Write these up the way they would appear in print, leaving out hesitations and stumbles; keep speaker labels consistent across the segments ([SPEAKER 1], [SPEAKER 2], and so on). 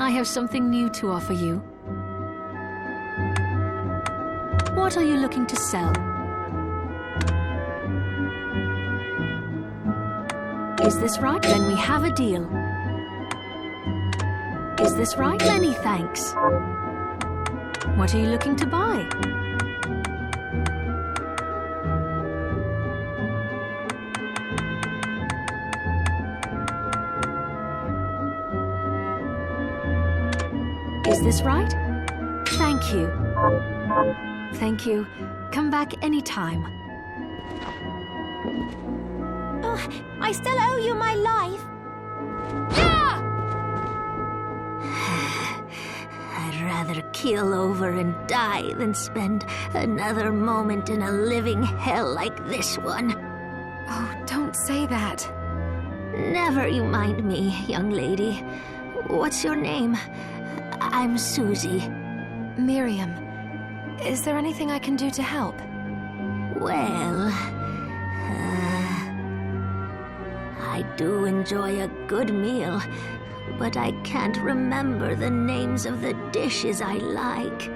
[SPEAKER 1] I have something new to offer you. What are you looking to sell? Is this right? Then we have a deal. Is this right? Many thanks. What are you looking to buy? Is this right? Thank you. Thank you. Come back anytime.
[SPEAKER 2] Oh, I still owe you my life.
[SPEAKER 3] I'd rather keel over and die than spend another moment in a living hell like this one.
[SPEAKER 1] Oh, don't say that.
[SPEAKER 3] Never you mind me, young lady. What's your name? I'm Susie.
[SPEAKER 1] Miriam, is there anything I can do to help?
[SPEAKER 3] Well, I do enjoy a good meal, but I can't remember the names of the dishes I like.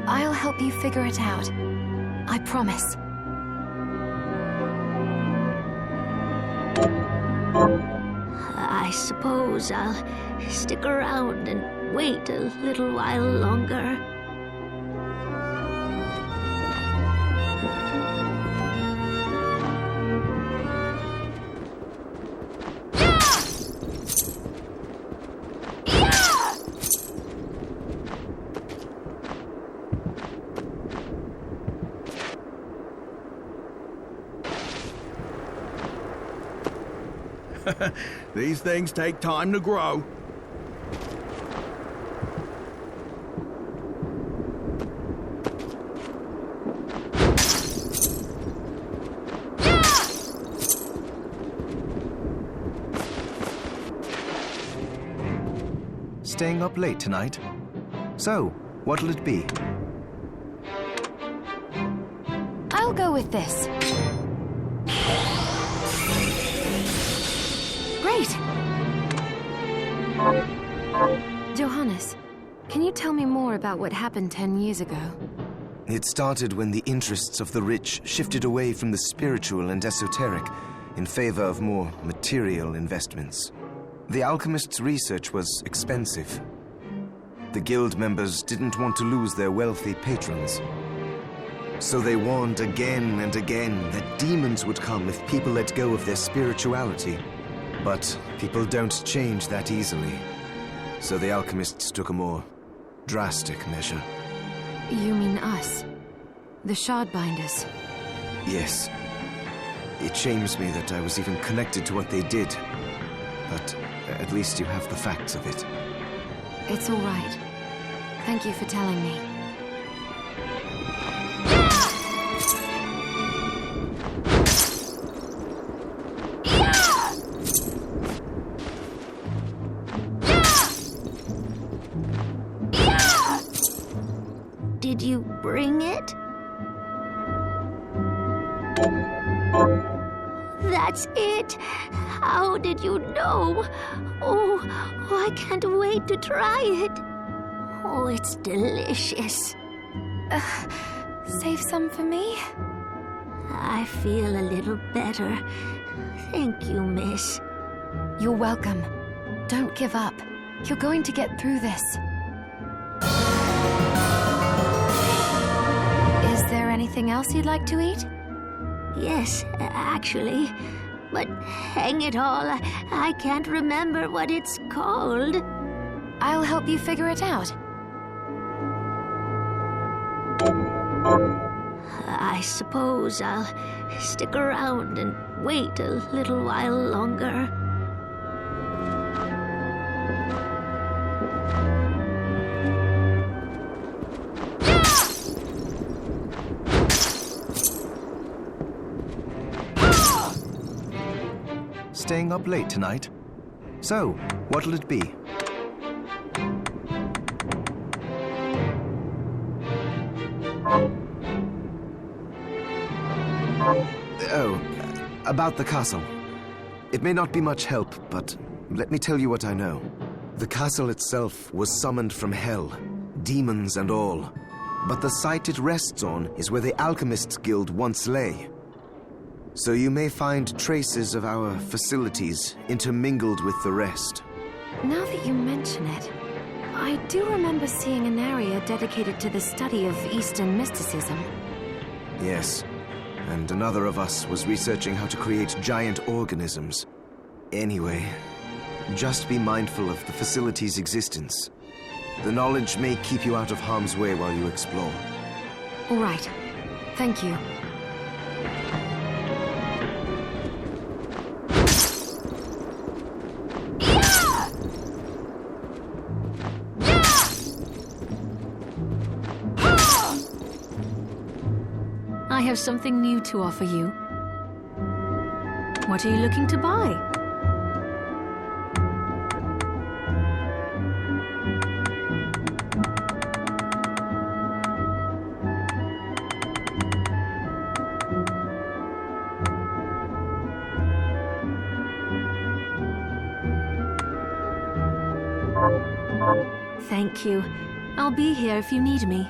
[SPEAKER 1] I'll help you figure it out. I promise.
[SPEAKER 3] I suppose I'll stick around and wait a little while longer.
[SPEAKER 4] These things take time to grow.
[SPEAKER 5] Staying up late tonight? So, what'll it be?
[SPEAKER 1] I'll go with this. Great! Johannes, can you tell me more about what happened 10 years ago?
[SPEAKER 5] It started when the interests of the rich shifted away from the spiritual and esoteric in favor of more material investments. The alchemists' research was expensive. The guild members didn't want to lose their wealthy patrons. So they warned again and again that demons would come if people let go of their spirituality. But people don't change that easily. So the alchemists took a more drastic measure.
[SPEAKER 1] You mean us? The Shardbinders?
[SPEAKER 5] Yes. It shames me that I was even connected to what they did. But at least you have the facts of it.
[SPEAKER 1] It's all right. Thank you for telling me.
[SPEAKER 3] Did you bring it? That's it! How did you know? Oh, I can't wait to try it. Oh, it's delicious.
[SPEAKER 1] Save some for me?
[SPEAKER 3] I feel a little better. Thank you, miss.
[SPEAKER 1] You're welcome. Don't give up. You're going to get through this. Is there anything else you'd like to eat?
[SPEAKER 3] Yes, actually. But hang it all, I can't remember what it's called.
[SPEAKER 1] I'll help you figure it out.
[SPEAKER 3] I suppose I'll stick around and wait a little while longer.
[SPEAKER 5] Staying up late tonight? So, what'll it be? Oh, about the castle. It may not be much help, but let me tell you what I know. The castle itself was summoned from hell, demons and all. But the site it rests on is where the Alchemists Guild once lay. So you may find traces of our facilities intermingled with the rest.
[SPEAKER 1] Now that you mention it, I do remember seeing an area dedicated to the study of Eastern mysticism.
[SPEAKER 5] Yes, and another of us was researching how to create giant organisms. Anyway, just be mindful of the facility's existence. The knowledge may keep you out of harm's way while you explore.
[SPEAKER 1] All right. Thank you. I have something new to offer you. What are you looking to buy? Thank you. I'll be here if you need me.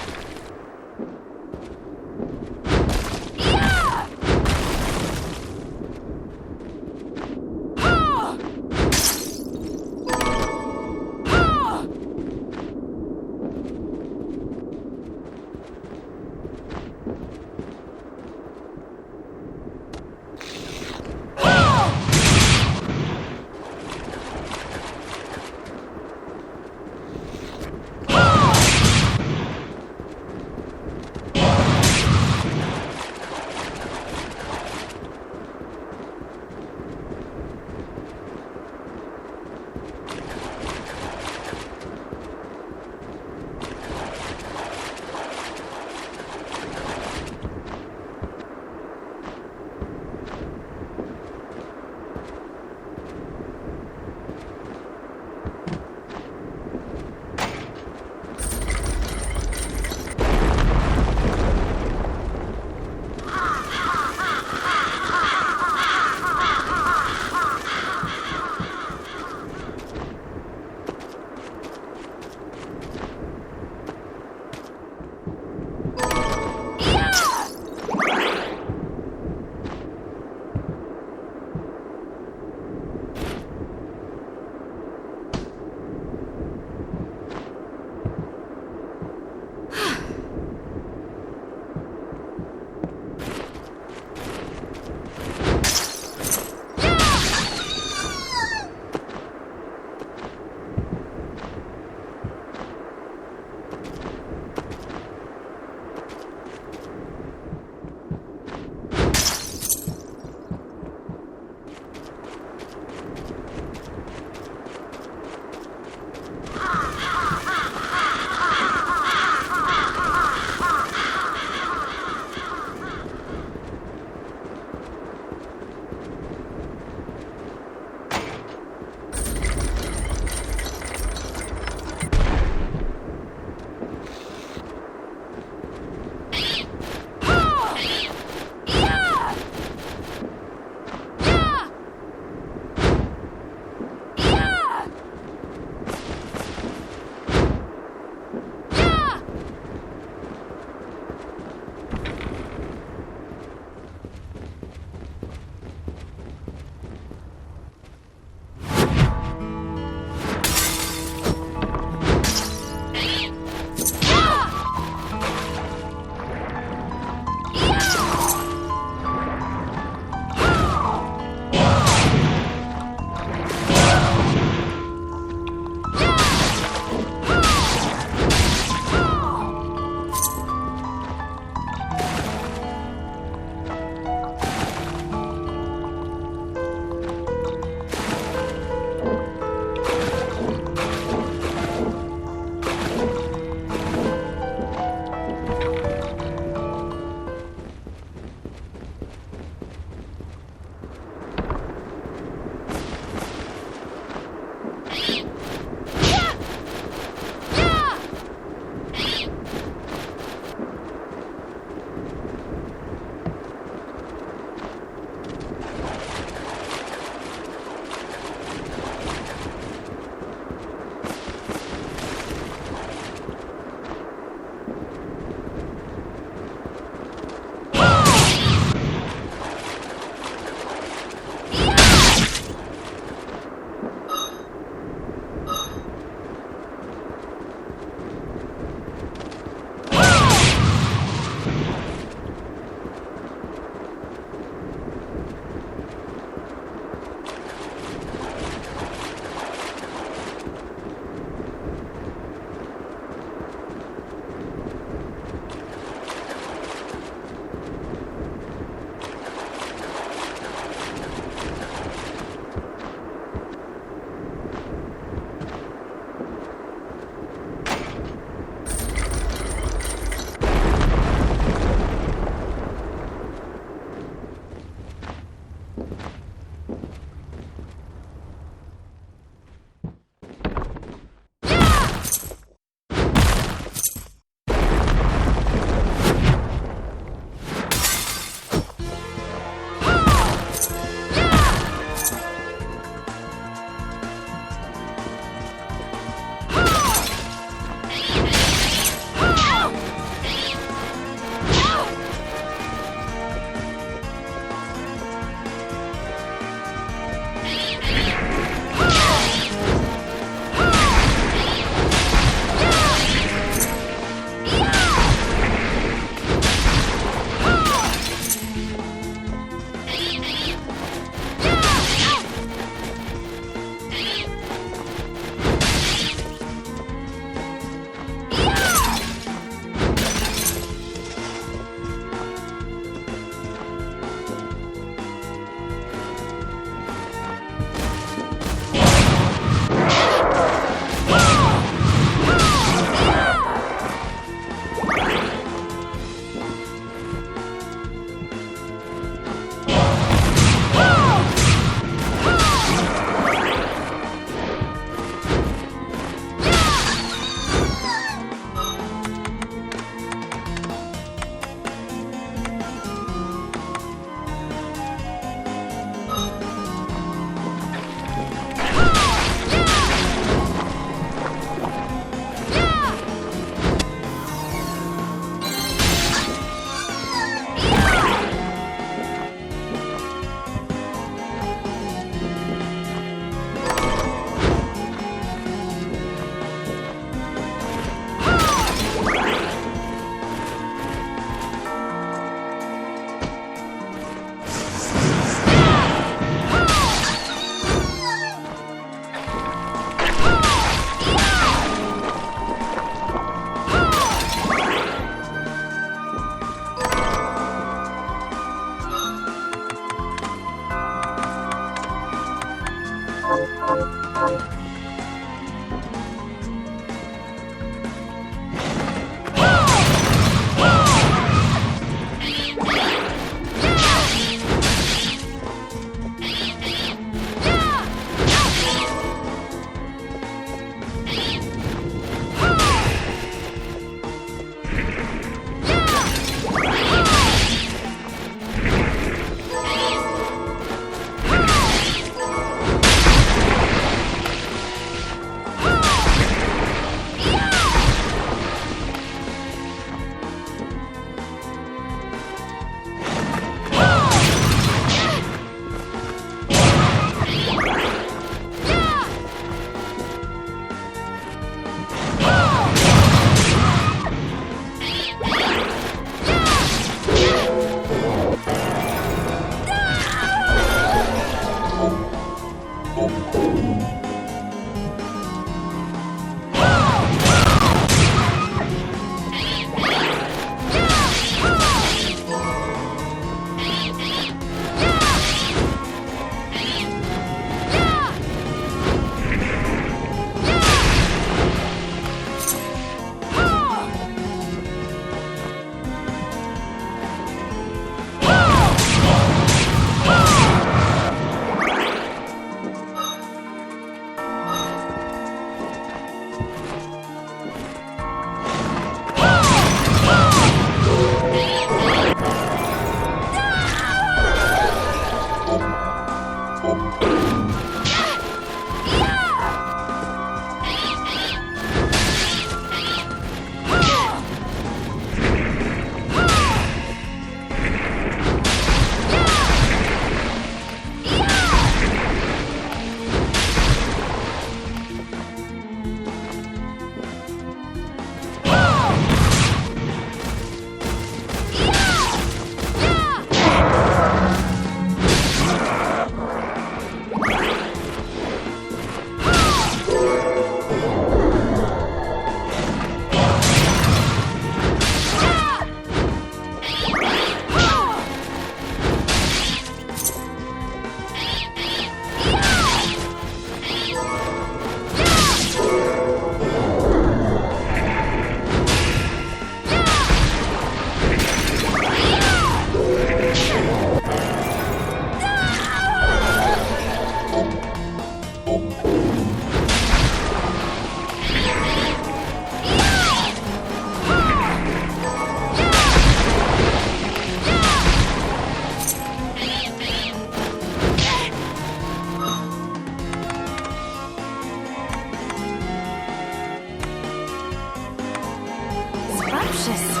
[SPEAKER 1] scrumptious.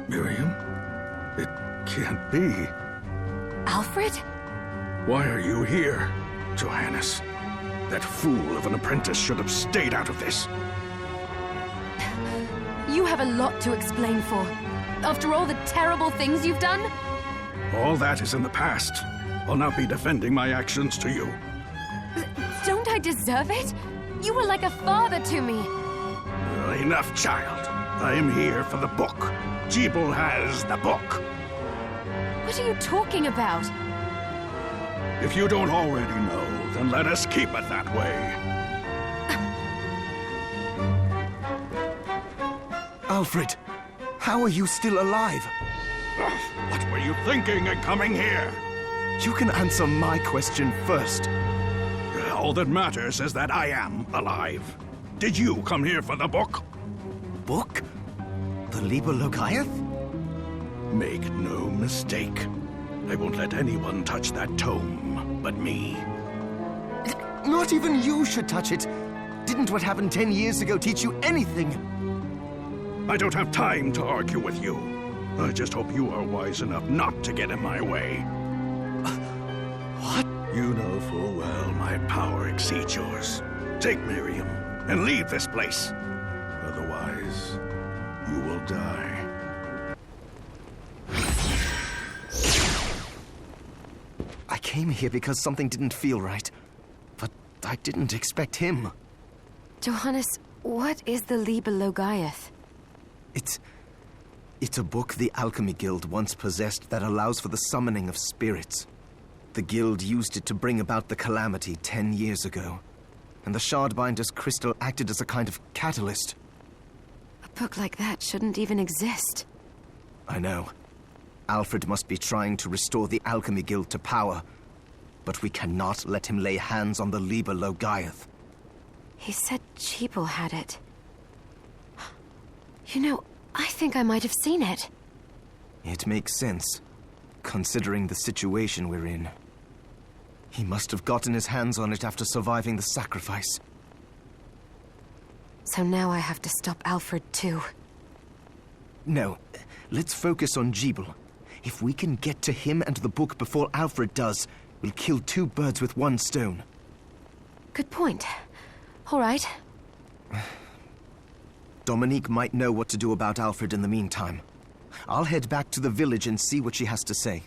[SPEAKER 4] Miriam? It can't be.
[SPEAKER 1] Alfred?
[SPEAKER 4] Why are you here, Johannes? That fool of an apprentice should have stayed out of this.
[SPEAKER 1] You have a lot to explain for. After all the terrible things you've done?
[SPEAKER 4] All that is in the past. I'll not be defending my actions to you.
[SPEAKER 1] Don't I deserve it? You were like a father to me.
[SPEAKER 4] Enough, child. I am here for the book. Jeeble has the book.
[SPEAKER 1] What are you talking about?
[SPEAKER 4] If you don't already know, then let us keep it that way.
[SPEAKER 5] Alfred, how are you still alive?
[SPEAKER 4] What were you thinking in coming here?
[SPEAKER 5] You can answer my question first.
[SPEAKER 4] All that matters is that I am alive. Did you come here for the book?
[SPEAKER 5] Book? The Liber Logaeth?
[SPEAKER 4] Make no mistake. I won't let anyone touch that tome but me.
[SPEAKER 5] Not even you should touch it. Didn't what happened 10 years ago teach you anything?
[SPEAKER 4] I don't have time to argue with you. I just hope you are wise enough not to get in my way.
[SPEAKER 5] What?
[SPEAKER 4] You know full well my power exceeds yours. Take Miriam and leave this place. Otherwise, you will die.
[SPEAKER 5] I came here because something didn't feel right. But I didn't expect him.
[SPEAKER 1] Johannes, what is the Liber Logaeth?
[SPEAKER 5] It's a book the Alchemy Guild once possessed that allows for the summoning of spirits. The Guild used it to bring about the calamity 10 years ago. And the Shardbinder's crystal acted as a kind of catalyst.
[SPEAKER 1] A book like that shouldn't even exist.
[SPEAKER 5] I know. Alfred must be trying to restore the Alchemy Guild to power. But we cannot let him lay hands on the Liber Logaeth.
[SPEAKER 1] He said Jeeble had it. You know, I think I might have seen it.
[SPEAKER 5] It makes sense, considering the situation we're in. He must have gotten his hands on it after surviving the sacrifice.
[SPEAKER 1] So now I have to stop Alfred too.
[SPEAKER 5] No, let's focus on Jeeble. If we can get to him and the book before Alfred does, we'll kill two birds with one stone.
[SPEAKER 1] Good point. All right.
[SPEAKER 5] Dominique might know what to do about Alfred in the meantime. I'll head back to the village and see what she has to say.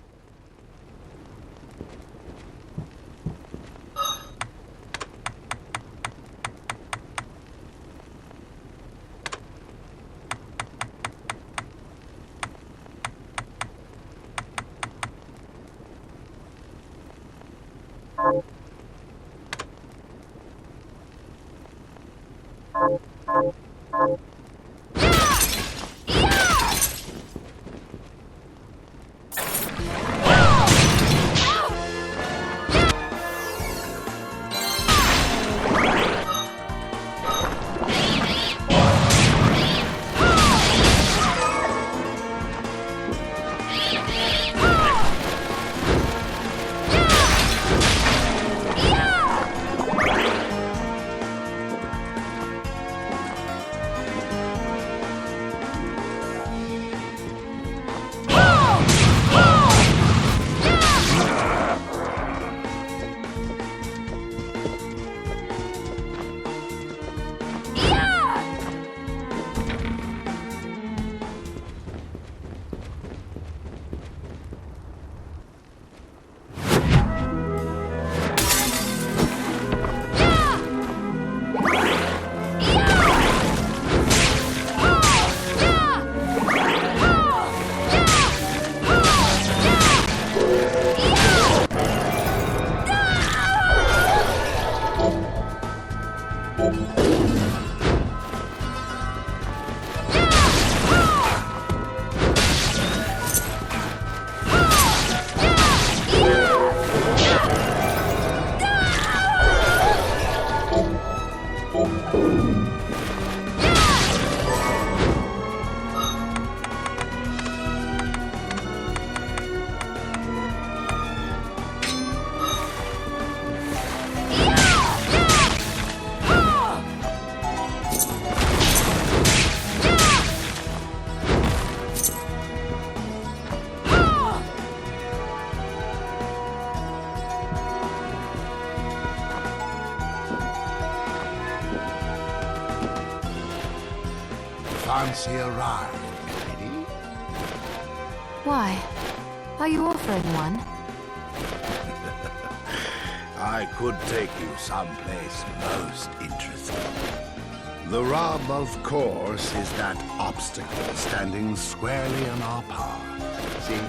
[SPEAKER 4] Fancy a ride, lady?
[SPEAKER 1] Why? Are you offering one?
[SPEAKER 4] I could take you someplace most interesting. The rub, of course, is that obstacle standing squarely in our path. See?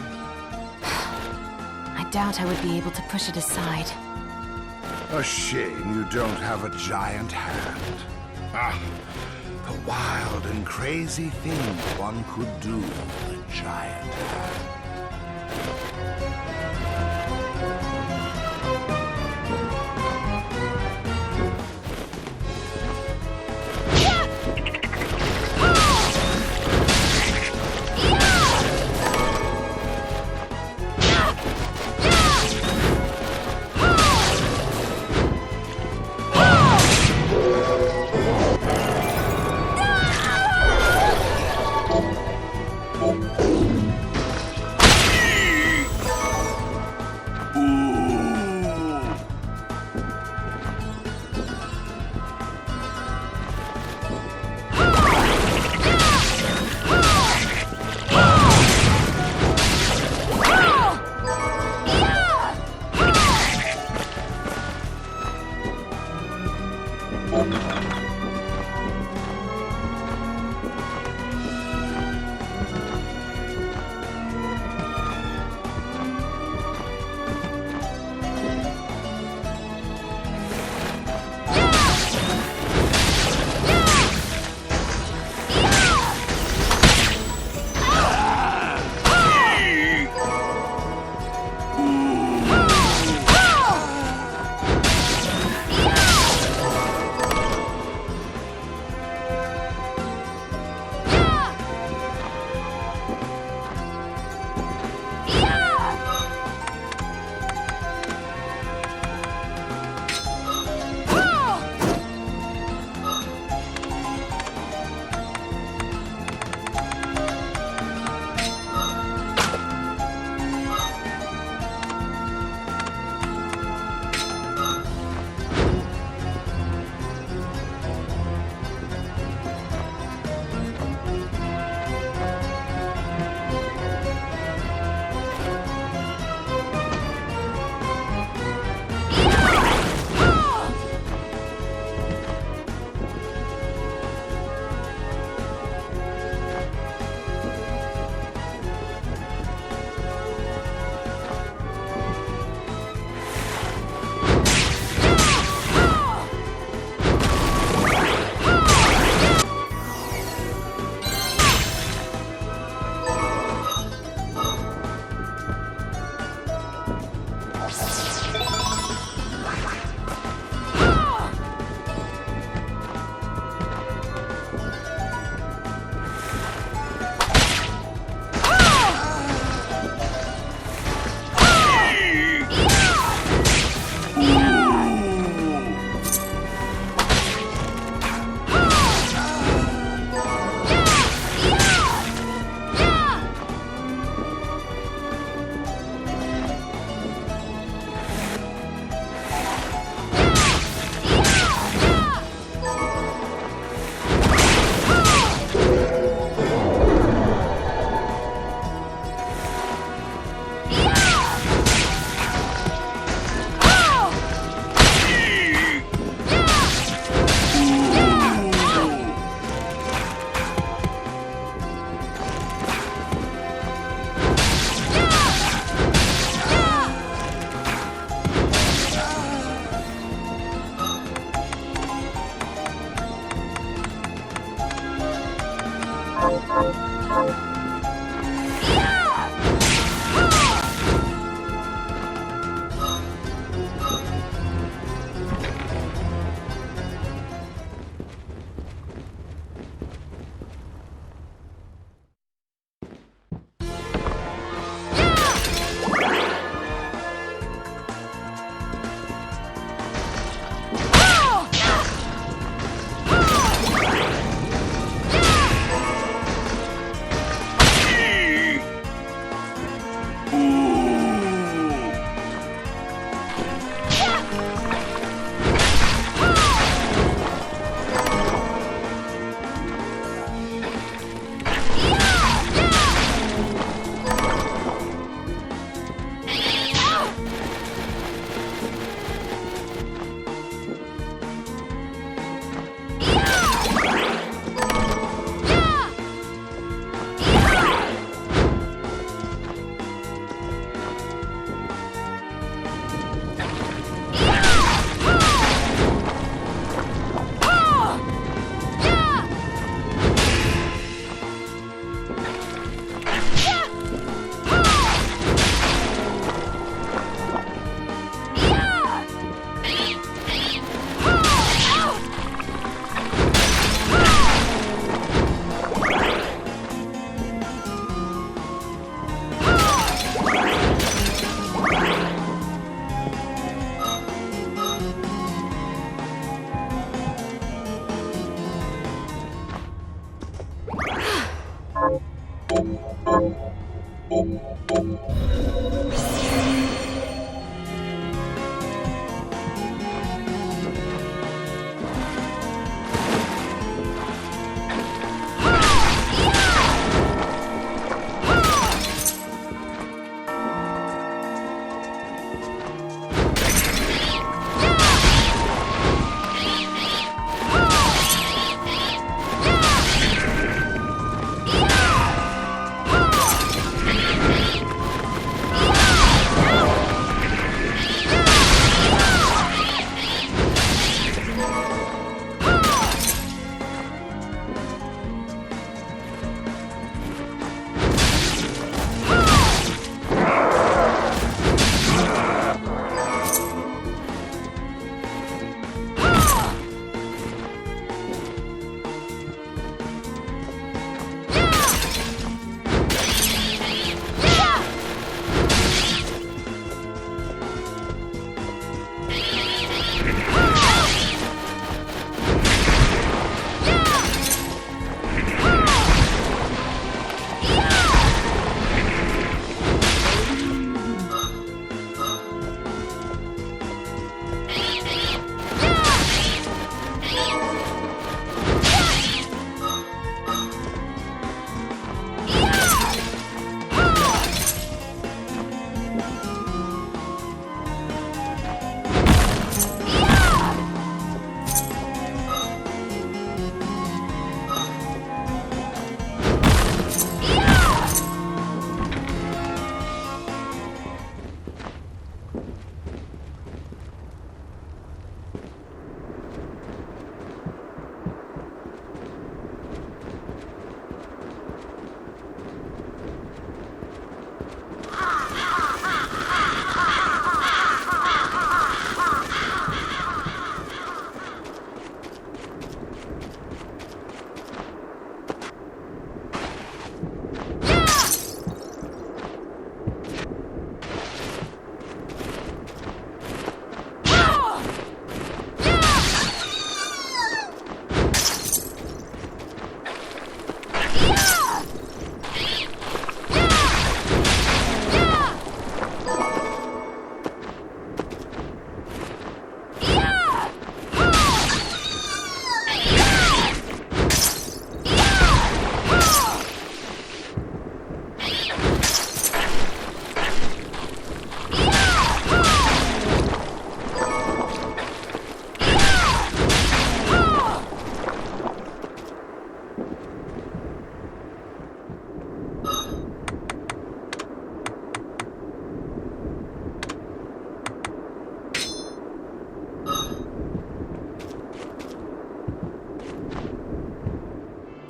[SPEAKER 1] I doubt I would be able to push it aside.
[SPEAKER 4] A shame you don't have a giant hand. Ah, a wild and crazy thing one could do with a giant hand.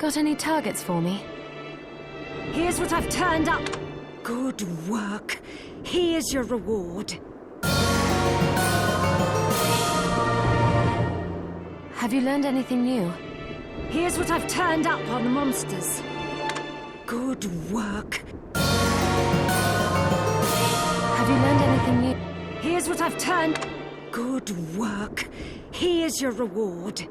[SPEAKER 1] Got any targets for me? Here's what I've turned up. Good work. Here's your reward. Have you learned anything new? Here's what I've turned up on the monsters. Good work. Have you learned anything new? Here's what I've turned... Good work. Here's your reward.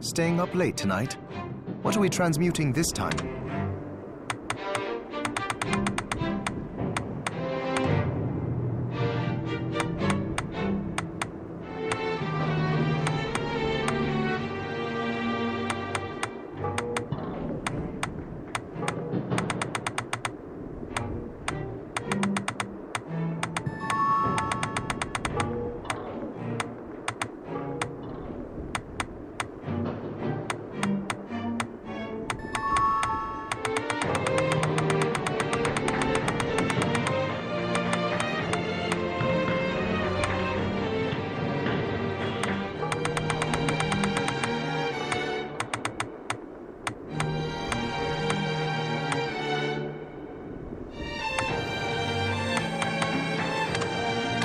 [SPEAKER 5] Staying up late tonight? What are we transmuting this time?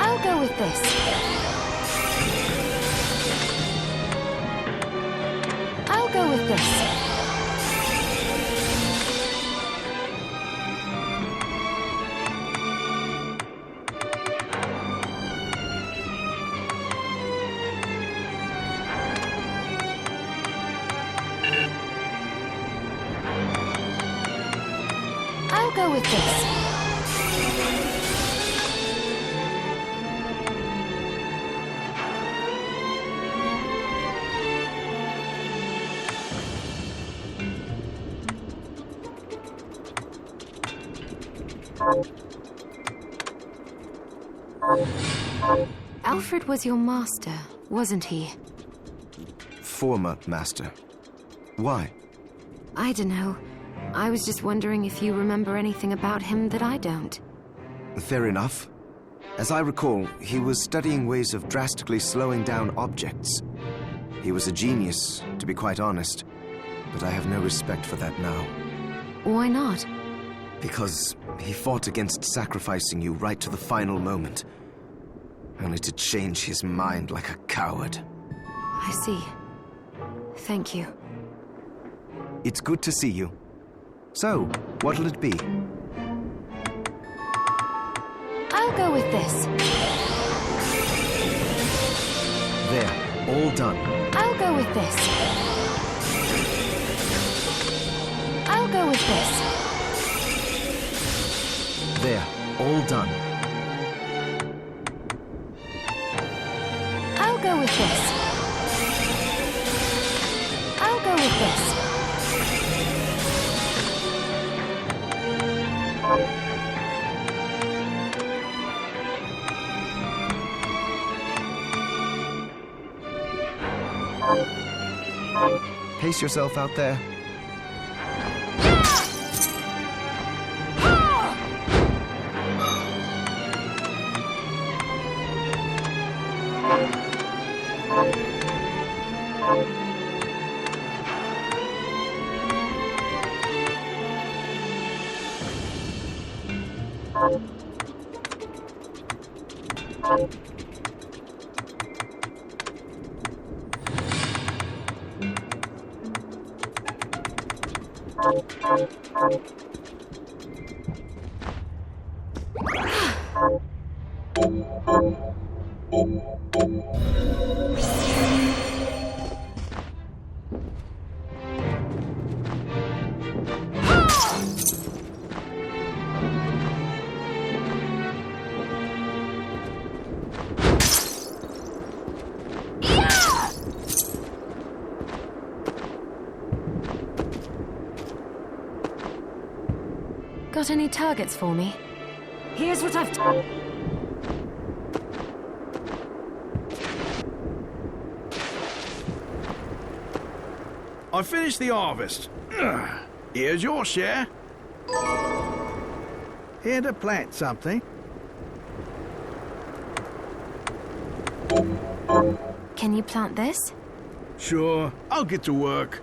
[SPEAKER 1] I'll go with this. I'll go with this. I'll go with this. Alfred was your master, wasn't he?
[SPEAKER 5] Former master. Why?
[SPEAKER 1] I don't know. I was just wondering if you remember anything about him that I don't.
[SPEAKER 5] Fair enough. As I recall, he was studying ways of drastically slowing down objects. He was a genius, to be quite honest, but I have no respect for that now.
[SPEAKER 1] Why not?
[SPEAKER 5] Because he fought against sacrificing you right to the final moment, only to change his mind like a coward.
[SPEAKER 1] I see. Thank you.
[SPEAKER 5] It's good to see you. So, what'll it be?
[SPEAKER 1] I'll go with this.
[SPEAKER 5] There, all done.
[SPEAKER 1] I'll go with this. I'll go with this.
[SPEAKER 5] There, all done.
[SPEAKER 1] I'll go with this. I'll go with this.
[SPEAKER 5] Pace yourself out there. Got any targets for me? Here's what I've done.
[SPEAKER 6] I finished the harvest. Here's your share. Here to plant something.
[SPEAKER 1] Can you plant this?
[SPEAKER 6] Sure, I'll get to work.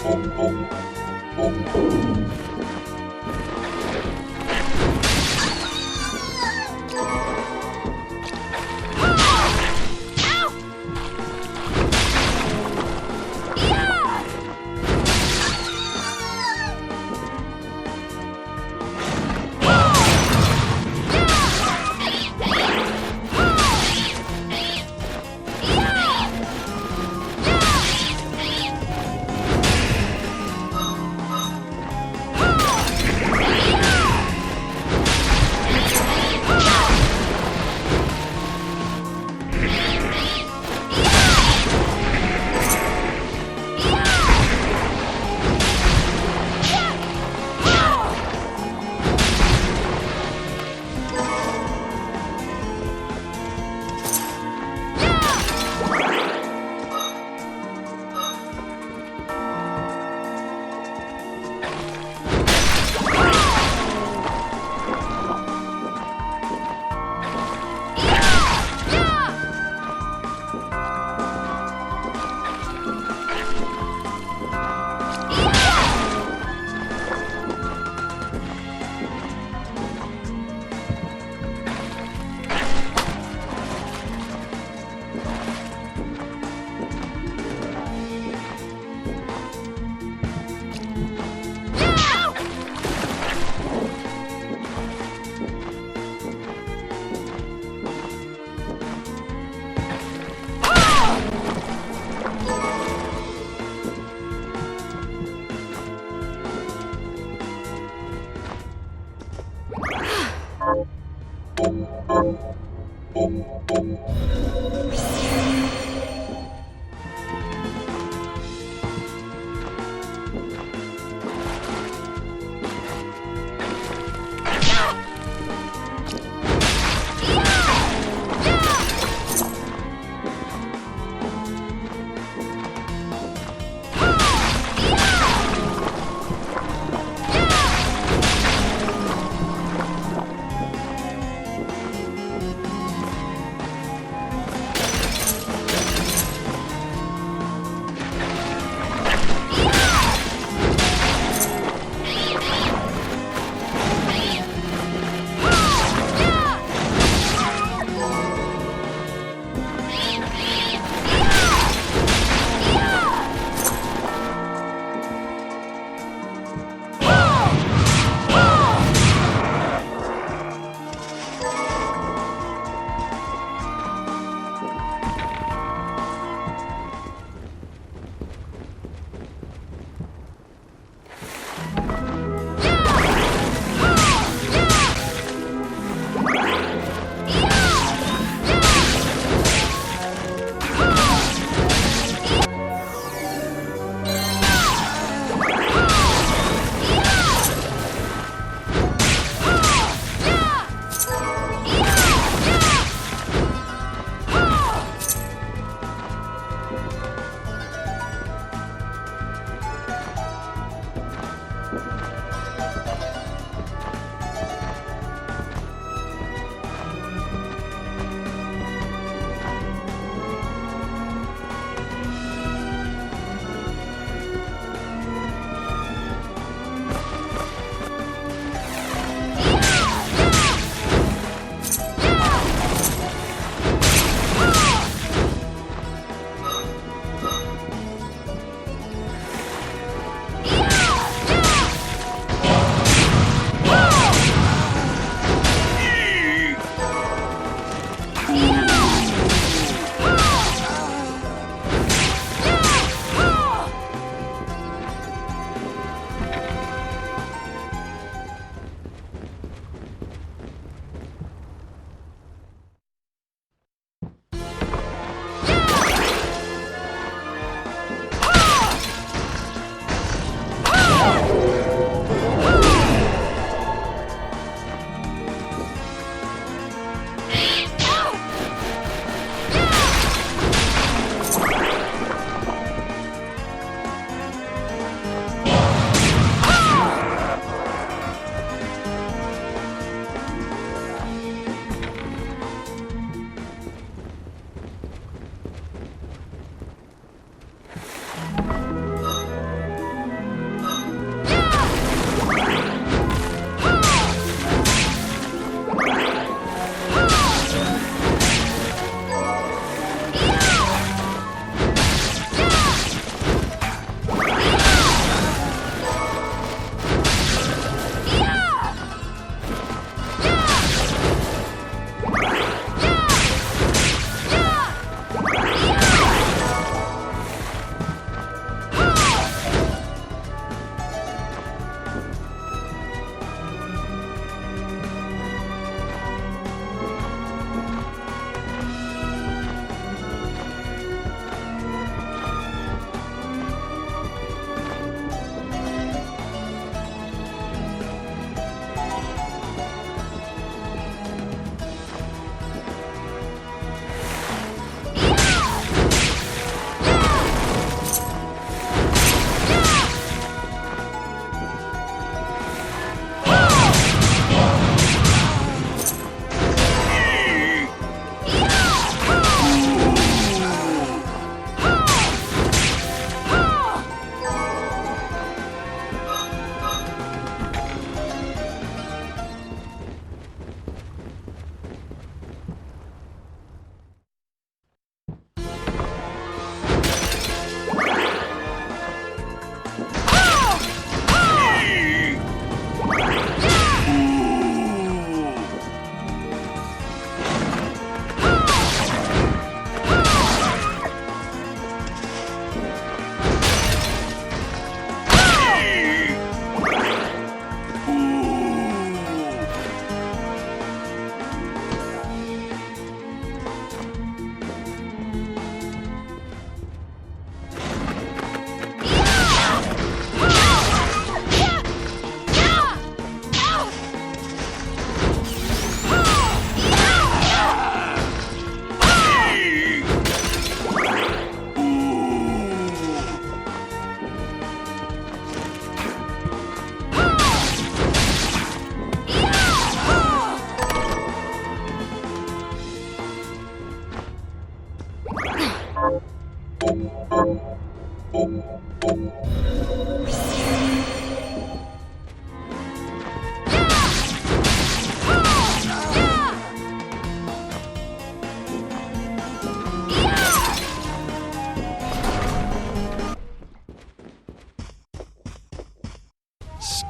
[SPEAKER 3] โ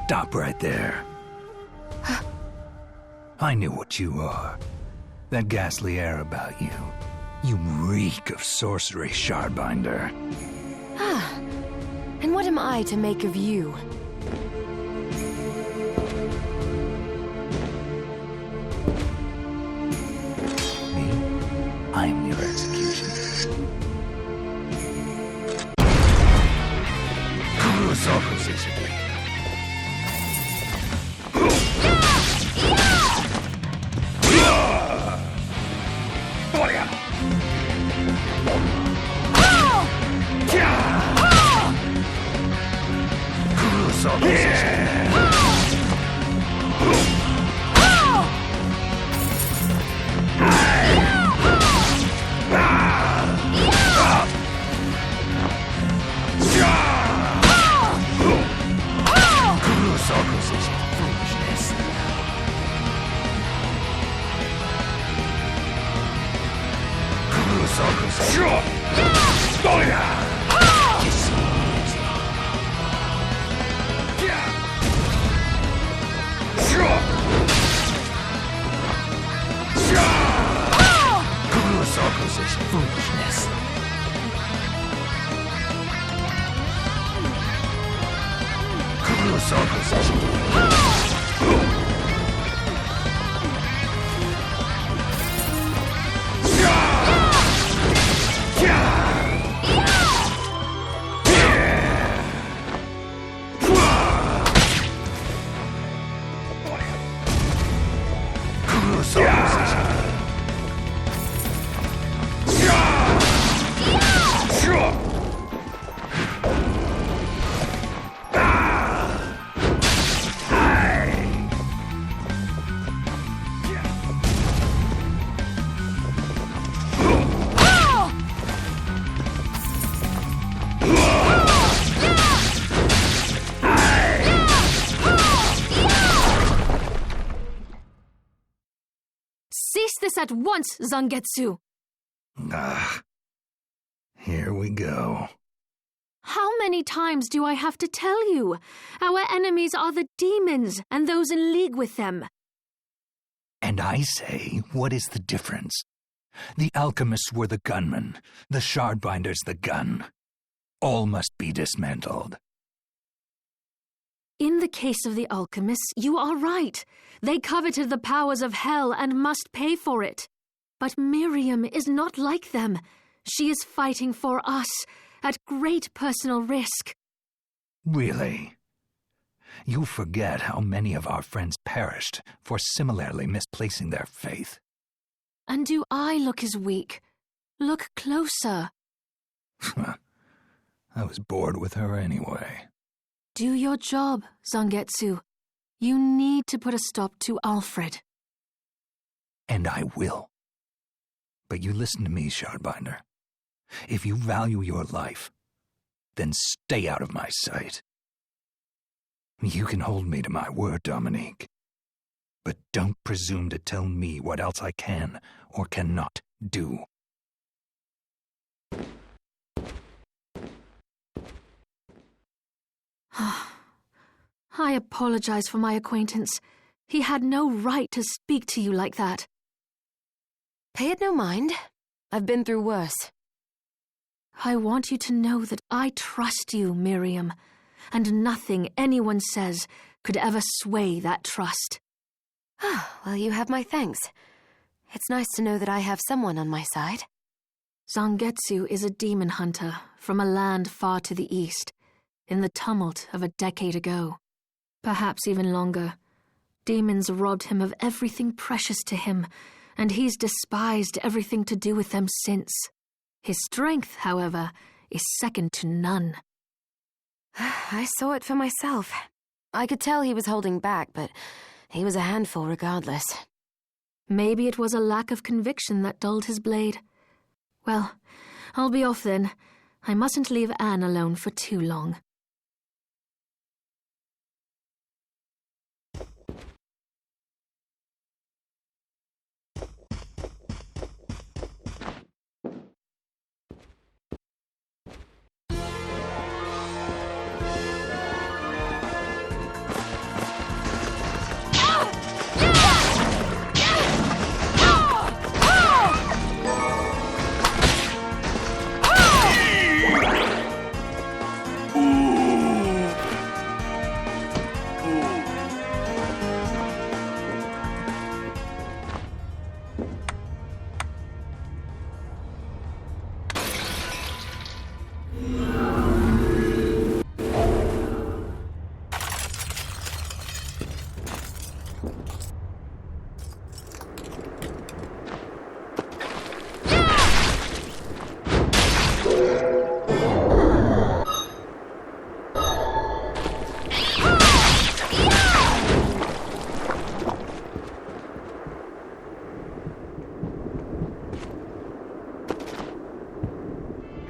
[SPEAKER 7] Stop right there. I knew what you are. That ghastly air about you. You reek of sorcery, Shardbinder.
[SPEAKER 1] And what am I to make of you?
[SPEAKER 7] Me? I am your executioner. Foolishness.
[SPEAKER 1] Cease this at once, Zangetsu!
[SPEAKER 7] Here we go.
[SPEAKER 1] How many times do I have to tell you? Our enemies are the demons and those in league with them.
[SPEAKER 7] And I say, what is the difference? The alchemists were the gunmen, the Shardbinders the gun. All must be dismantled.
[SPEAKER 1] In the case of the alchemists, you are right. They coveted the powers of hell and must pay for it. But Miriam is not like them. She is fighting for us, at great personal risk.
[SPEAKER 7] Really? You forget how many of our friends perished for similarly misplacing their faith.
[SPEAKER 1] And do I look as weak? Look closer.
[SPEAKER 7] I was bored with her anyway.
[SPEAKER 1] Do your job, Zangetsu. You need to put a stop to Alfred.
[SPEAKER 7] And I will. But you listen to me, Shardbinder. If you value your life, then stay out of my sight. You can hold me to my word, Dominique. But don't presume to tell me what else I can or cannot do.
[SPEAKER 1] I apologize for my acquaintance. He had no right to speak to you like that.
[SPEAKER 8] Pay it no mind. I've been through worse.
[SPEAKER 1] I want you to know that I trust you, Miriam, and nothing anyone says could ever sway that trust.
[SPEAKER 8] Well, you have my thanks. It's nice to know that I have someone on my side.
[SPEAKER 1] Zangetsu is a demon hunter from a land far to the east, in the tumult of a decade ago. Perhaps even longer. Demons robbed him of everything precious to him, and he's despised everything to do with them since. His strength, however, is second to none.
[SPEAKER 8] I saw it for myself. I could tell he was holding back, but he was a handful regardless.
[SPEAKER 1] Maybe it was a lack of conviction that dulled his blade. Well, I'll be off then. I mustn't leave Anne alone for too long.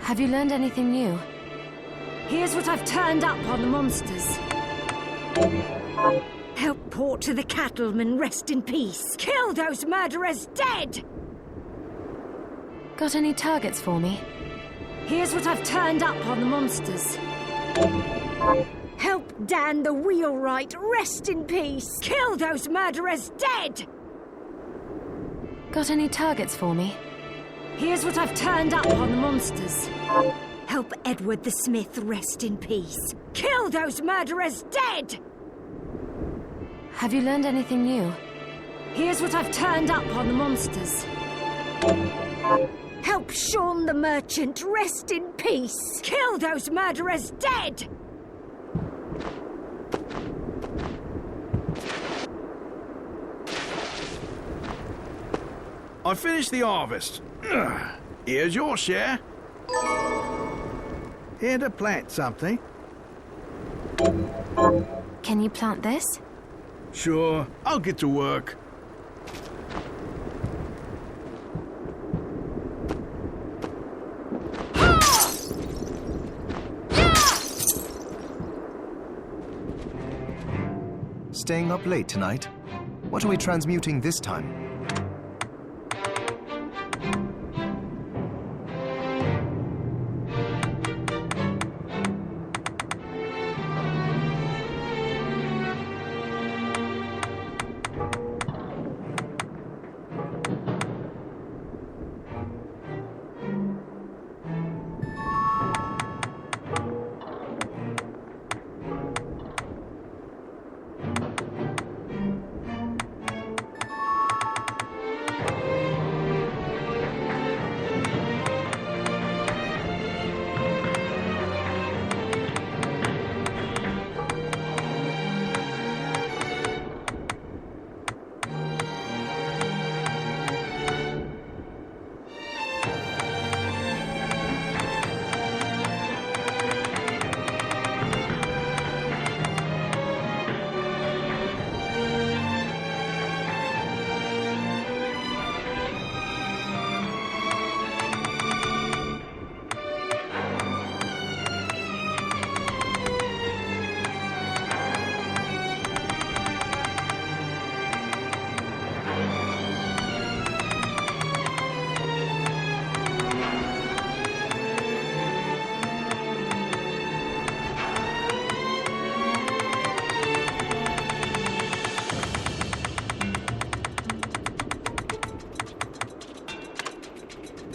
[SPEAKER 8] Have you learned anything new?
[SPEAKER 2] Here's what I've turned up on the monsters. Help port to the cattlemen rest in peace. Kill those murderers dead!
[SPEAKER 8] Got any targets for me?
[SPEAKER 2] Here's what I've turned up on the monsters. Help Dan the wheelwright rest in peace. Kill those murderers dead!
[SPEAKER 8] Got any targets for me?
[SPEAKER 2] Here's what I've turned up on the monsters. Help Edward the Smith rest in peace. Kill those murderers dead!
[SPEAKER 8] Have you learned anything new?
[SPEAKER 2] Here's what I've turned up on the monsters. Help Sean the merchant rest in peace. Kill those murderers dead!
[SPEAKER 6] I finished the harvest. Here's your share. Here to plant something.
[SPEAKER 8] Can you plant this?
[SPEAKER 6] Sure, I'll get to work.
[SPEAKER 5] Staying up late tonight? What are we transmuting this time?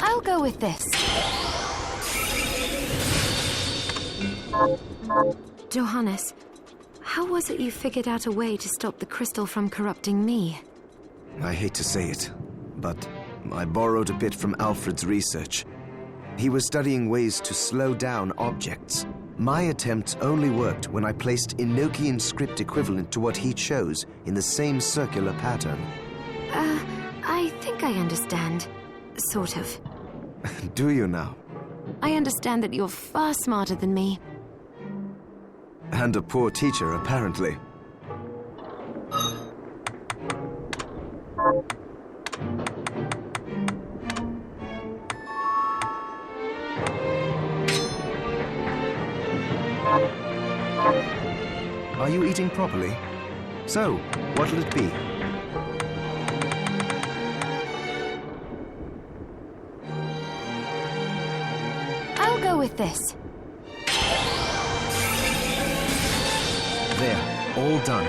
[SPEAKER 8] I'll go with this. Johannes, how was it you figured out a way to stop the crystal from corrupting me?
[SPEAKER 5] I hate to say it, but I borrowed a bit from Alfred's research. He was studying ways to slow down objects. My attempt only worked when I placed Enochian script equivalent to what he chose in the same circular pattern.
[SPEAKER 8] I think I understand. Sort of.
[SPEAKER 5] Do you now?
[SPEAKER 8] I understand that you're far smarter than me.
[SPEAKER 5] And a poor teacher, apparently. Are you eating properly? So, what'll it be?
[SPEAKER 8] I'll go with this.
[SPEAKER 5] There, all done.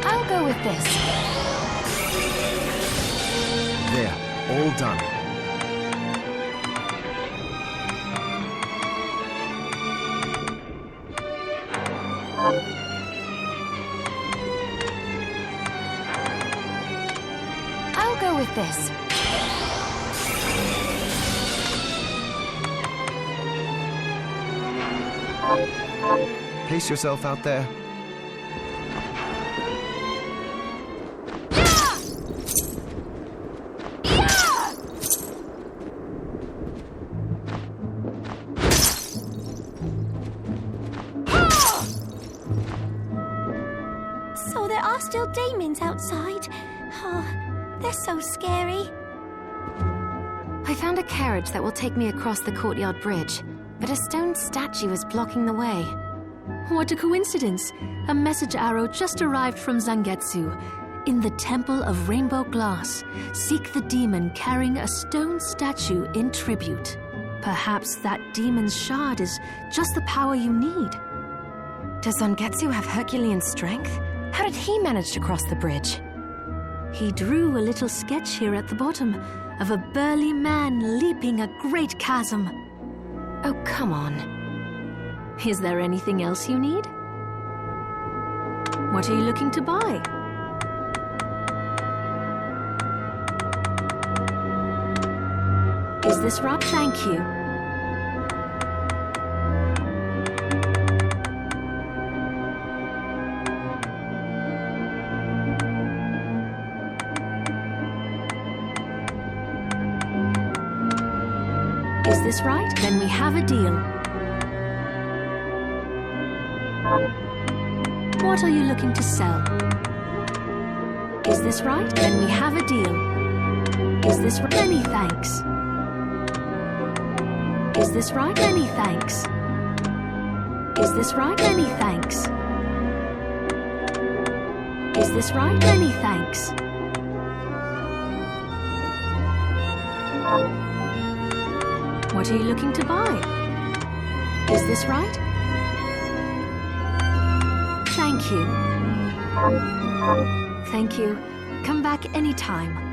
[SPEAKER 8] I'll go with this.
[SPEAKER 5] There, all done.
[SPEAKER 8] I'll go with this.
[SPEAKER 5] Pace yourself out there.
[SPEAKER 2] So there are still demons outside. Oh, they're so scary.
[SPEAKER 8] I found a carriage that will take me across the courtyard bridge, but a stone statue is blocking the way.
[SPEAKER 1] What a coincidence! A message arrow just arrived from Zangetsu. In the Temple of Rainbow Glass, seek the demon carrying a stone statue in tribute. Perhaps that demon's shard is just the power you need.
[SPEAKER 8] Does Zangetsu have Herculean strength? How did he manage to cross the bridge?
[SPEAKER 1] He drew a little sketch here at the bottom of a burly man leaping a great chasm.
[SPEAKER 8] Oh, come on.
[SPEAKER 1] Is there anything else you need? What are you looking to buy? Is this right? Thank you. Is this right? Then we have a deal. What are you looking to sell? Is this right? Then we have a deal. Is this right? Many thanks. Is this right? Many thanks. Is this right? Many thanks. Is this right? Many thanks. What are you looking to buy? Is this right? Thank you. Thank you. Come back anytime.